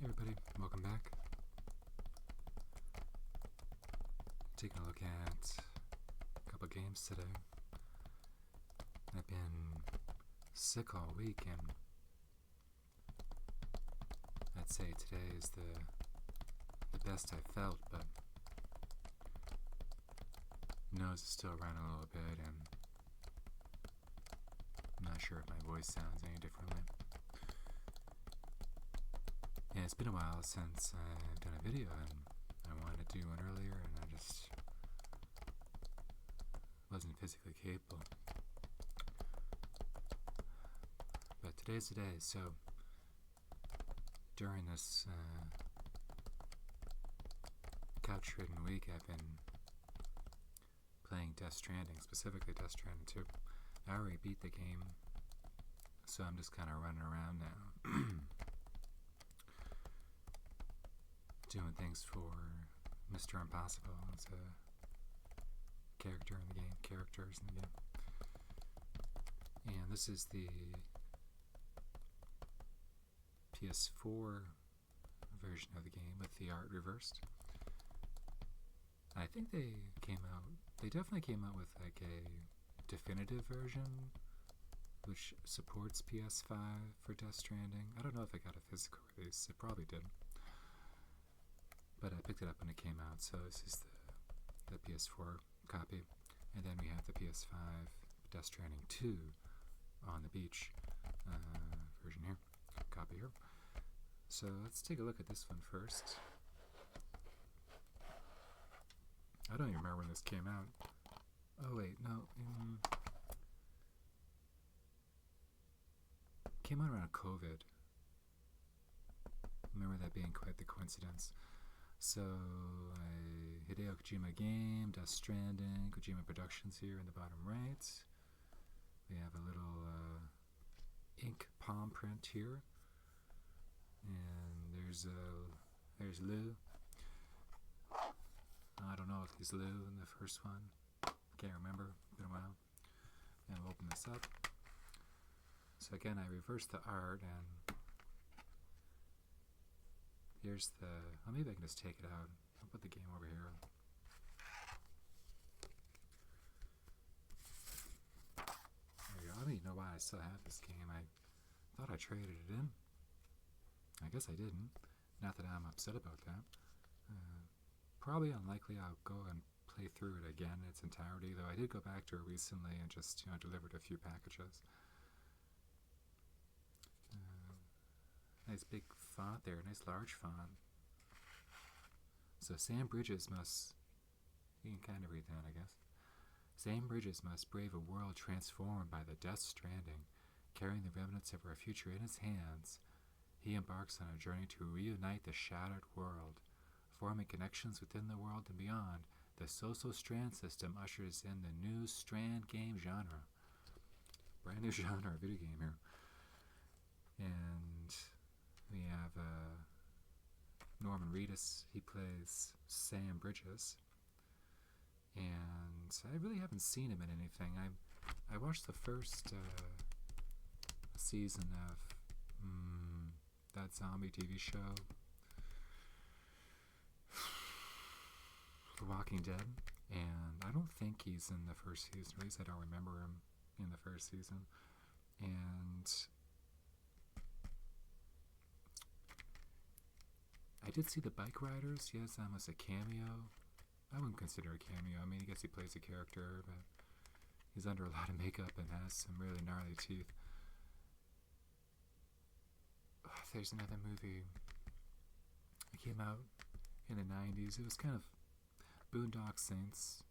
Hey everybody, welcome back. Taking a look at a couple games today. I've been sick all week, and I'd say today is the best I've felt, but nose is still running a little bit, and I'm not sure if my voice sounds any differently. Yeah, it's been a while since I've done a video, and I wanted to do one earlier, and I just wasn't physically capable. But today's the day, so during this couch-ridden week, I've been playing Stranding, specifically Stranding 2. I already beat the game, so I'm just kind of running around now. Doing things for Mr. Impossible as a characters in the game. And this is the PS4 version of the game with the art reversed. I think they definitely came out with like a definitive version which supports PS5 for Death Stranding. I don't know if it got a physical release, it probably did. But I picked it up when it came out, so this is the PS4 copy. And then we have the PS5 Death Stranding 2 on the beach version here, copy here. So let's take a look at this one first. I don't even remember when this came out. Oh wait, no. Came out around COVID. Remember that being quite the coincidence. So, Hideo Kojima game, Death Stranding, Kojima Productions here in the bottom right. We have a little ink palm print here. And there's Lou. I don't know if he's Lou in the first one. Can't remember. Been a while. And we'll open this up. So again, I reversed the art, and here's the... Oh, maybe I can just take it out. I'll put the game over here. There you go. I don't even know why I still have this game. I thought I traded it in. I guess I didn't. Not that I'm upset about that. Probably unlikely I'll go and play through it again in its entirety, though I did go back to it recently and just, delivered a few packages. Nice big font there, nice large font. So Sam Bridges must, you can kind of read that, I guess. Sam Bridges must brave a world transformed by the Death Stranding. Carrying the remnants of our future in his hands, he embarks on a journey to reunite the shattered world. Forming connections within the world and beyond, the social strand system ushers in the new strand game genre. Brand new genre, video game here. And we have Norman Reedus. He plays Sam Bridges, and I really haven't seen him in anything. I watched the first season of that zombie TV show, The Walking Dead, and I don't think he's in the first season. At least I don't remember him in the first season. And I did see the Bike Riders. Yes, that was a cameo. I wouldn't consider a cameo. I mean, I guess he plays a character, but he's under a lot of makeup and has some really gnarly teeth. There's another movie. It came out in the 90s. It was kind of Boondock Saints.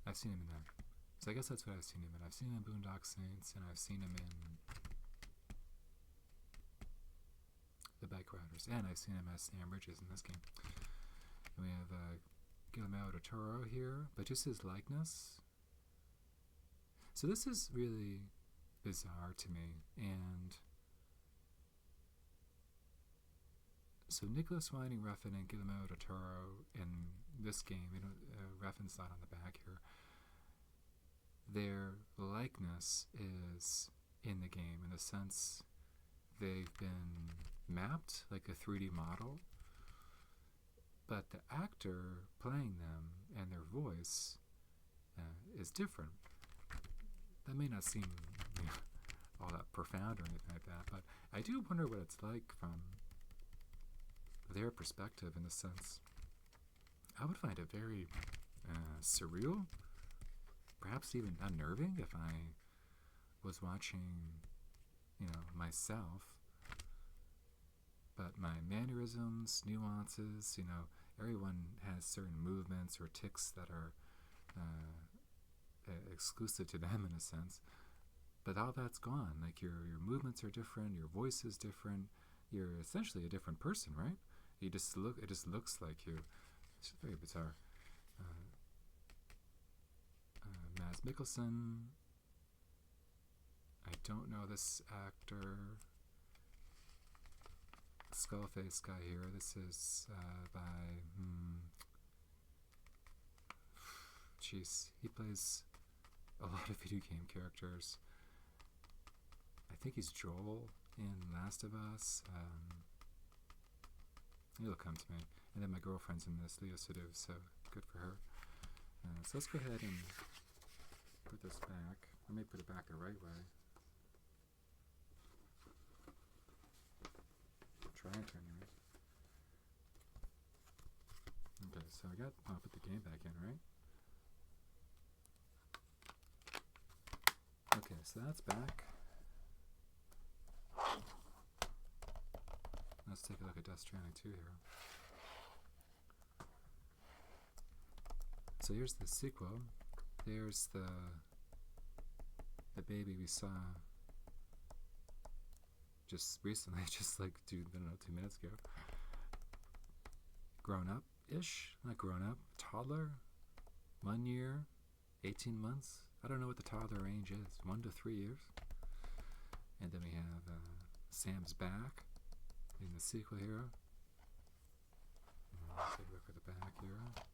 I've seen him in that. So I guess that's what I've seen him in. I've seen him in Boondock Saints, and I've seen him in the Bike Riders, and I've seen him as Sam Bridges in this game. And we have Guillermo del Toro here, but just his likeness. So this is really bizarre to me, and so Nicholas Winding Refn and Guillermo del Toro in this game, Refn's not on the back here, their likeness is in the game in the sense they've been mapped like a 3D model, but the actor playing them and their voice is different. That may not seem all that profound or anything like that, but I do wonder what it's like from their perspective, in a sense. I would find it very surreal, perhaps even unnerving, if I was watching, myself. But my mannerisms, nuances, everyone has certain movements or tics that are exclusive to them, in a sense. But all that's gone. Like your movements are different, your voice is different. You're essentially a different person, right? It just looks like you. It's very bizarre. Mads Mikkelsen. I don't know this actor. Skullface guy here. This is by. Jeez, he plays a lot of video game characters. I think he's Joel in Last of Us. It'll come to me. And then my girlfriend's in this, Leah Sadu, so good for her. So let's go ahead and put this back. Let me put it back the right way. Trying to, anyway. Okay, so I'll put the game back in, right? Okay, so that's back. Let's take a look at Death Stranding 2 here. So here's the sequel. There's the baby we saw just recently, just like 2 minutes ago. Grown up-ish, not grown up, toddler, 1 year, 18 months. I don't know what the toddler range is, 1 to 3 years. And then we have Sam's back in the sequel here. Let's take a look at the back here.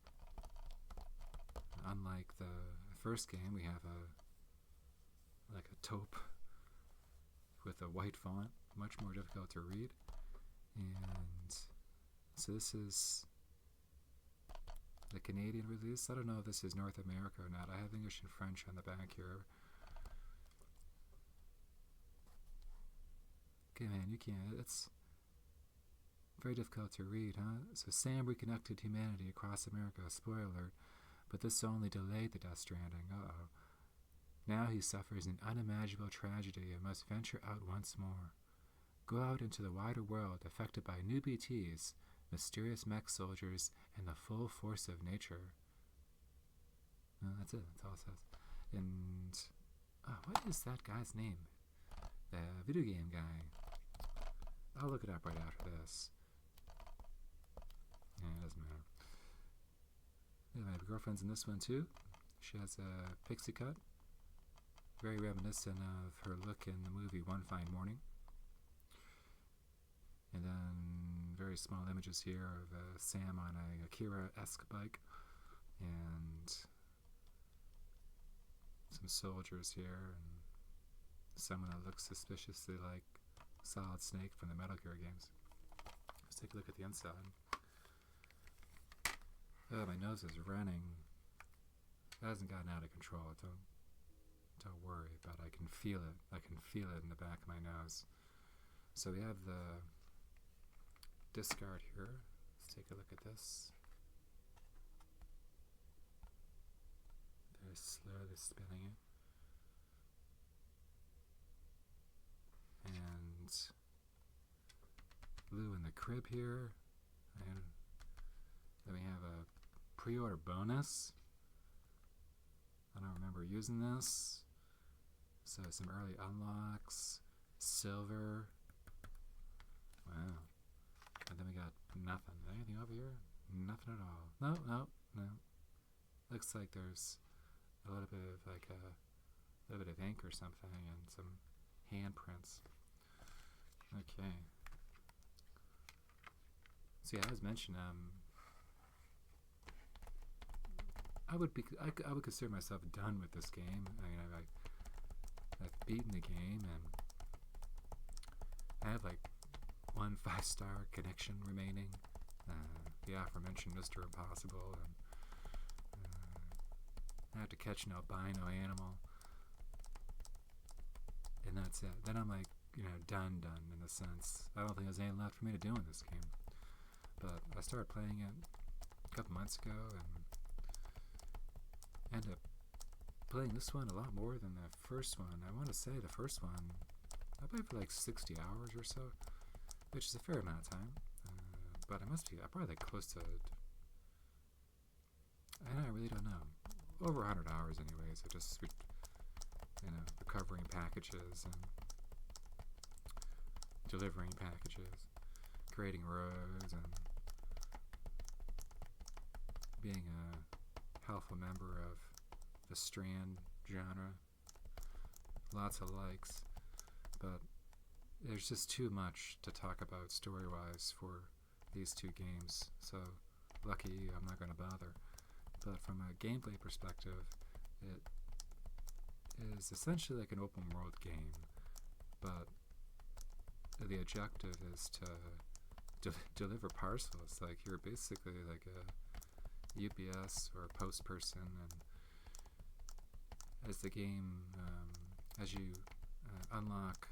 Unlike the first game, we have a taupe with a white font, much more difficult to read. And so this is the Canadian release. I don't know if this is North America or not. I have English and French on the back here. Okay, man, you can't. It's very difficult to read, huh? So Sam reconnected humanity across America. Spoiler alert. But this only delayed the Death Stranding. Uh-oh. Now he suffers an unimaginable tragedy and must venture out once more. Go out into the wider world affected by new BTs, mysterious mech soldiers, and the full force of nature. No, that's it. That's all it says. And what is that guy's name? The video game guy. I'll look it up right after this. Yeah, it doesn't matter. Yeah, my girlfriend's in this one too. She has a pixie cut. Very reminiscent of her look in the movie One Fine Morning. And then very small images here of Sam on a Akira-esque bike. And some soldiers here. And someone that looks suspiciously like Solid Snake from the Metal Gear games. Let's take a look at the inside. Oh, my nose is running. It hasn't gotten out of control. Don't worry, but I can feel it. I can feel it in the back of my nose. So we have the discard here. Let's take a look at this. Very slowly spinning it. And blue in the crib here. And then we have a pre-order bonus. I don't remember using this. So some early unlocks. Silver. Wow. And then we got nothing. Anything over here? Nothing at all. No. Looks like there's a little bit of a little bit of ink or something and some handprints. Okay. So yeah, as mentioned, I would consider myself done with this game. I mean, I've beaten the game, and I have like one 5-star connection remaining. The aforementioned Mr. Impossible, and I have to catch an albino animal, and that's it. Then I'm like, done in a sense. I don't think there's anything left for me to do in this game. But I started playing it a couple months ago, and ended up playing this one a lot more than the first one. I want to say the first one, I played for like 60 hours or so, which is a fair amount of time. But I probably like close to, I really don't know, over 100 hours anyways. I just, recovering packages and delivering packages, creating roads, and being a helpful member of the Strand genre. Lots of likes, but there's just too much to talk about story-wise for these two games, so lucky you, I'm not going to bother. But from a gameplay perspective, it is essentially like an open world game, but the objective is to deliver parcels. Like, you're basically like a UPS or a post person, and as the game, as you unlock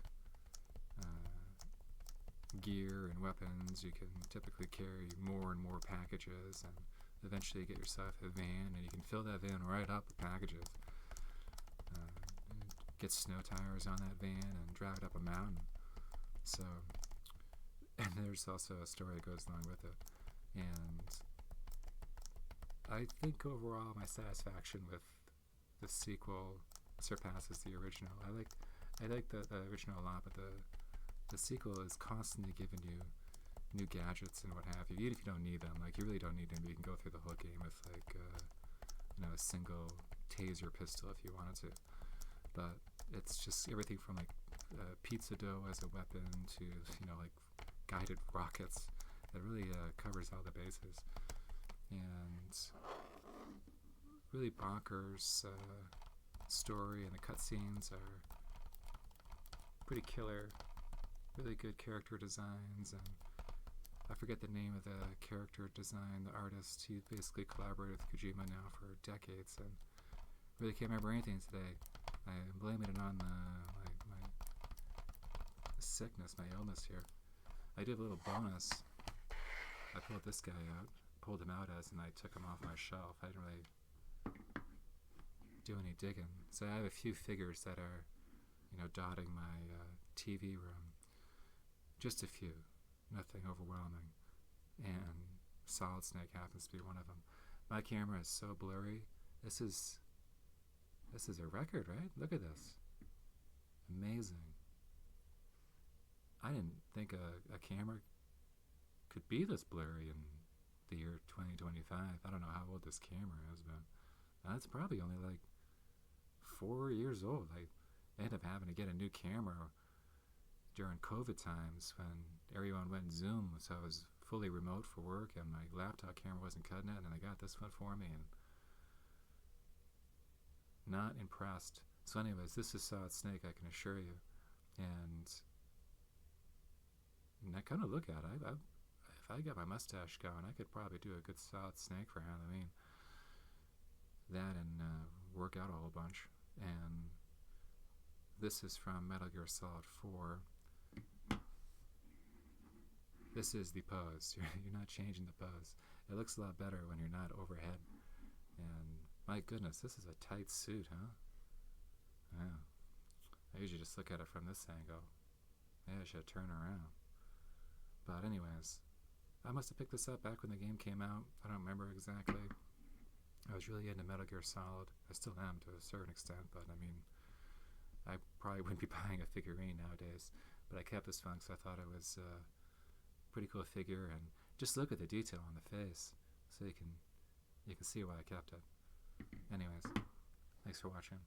gear and weapons, you can typically carry more and more packages, and eventually get yourself a van, and you can fill that van right up with packages. Get snow tires on that van and drive it up a mountain. So, and there's also a story that goes along with it. And I think overall my satisfaction with the sequel surpasses the original. I like the original a lot, but the sequel is constantly giving you new gadgets and what have you, even if you don't need them. Like, you really don't need them. You can go through the whole game with like a single taser pistol if you wanted to. But it's just everything from like pizza dough as a weapon to like guided rockets. It really covers all the bases, and really bonkers story, and the cutscenes are pretty killer. Really good character designs, and I forget the name of the character design, the artist. He basically collaborated with Kojima now for decades, and really can't remember anything today. I'm blaming it on my sickness, my illness here. I did a little bonus. I pulled this guy out, pulled him out and I took him off my shelf. I didn't really do any digging. So I have a few figures that are, dotting my TV room. Just a few, nothing overwhelming. And Solid Snake happens to be one of them. My camera is so blurry. This is a record, right? Look at this. Amazing. I didn't think a camera could be this blurry in the year 2025. I don't know how old this camera is, but that's probably only like 4 years old. I ended up having to get a new camera during COVID times when everyone went Zoom, so I was fully remote for work, and my laptop camera wasn't cutting it, and I got this one for me, and not impressed. So anyways, this is Solid Snake, I can assure you. And I kind of look at it. If I got my mustache going, I could probably do a good Solid Snake for Halloween. That and work out a whole bunch. And this is from Metal Gear Solid 4. This is the pose. You're not changing the pose. It looks a lot better when you're not overhead. And my goodness, this is a tight suit, huh? Yeah. I usually just look at it from this angle. Maybe I should turn around. But anyways, I must have picked this up back when the game came out. I don't remember exactly. I was really into Metal Gear Solid. I still am to a certain extent, but I mean, I probably wouldn't be buying a figurine nowadays. But I kept this one because I thought it was a pretty cool figure, and just look at the detail on the face, so you can see why I kept it. Anyways, thanks for watching.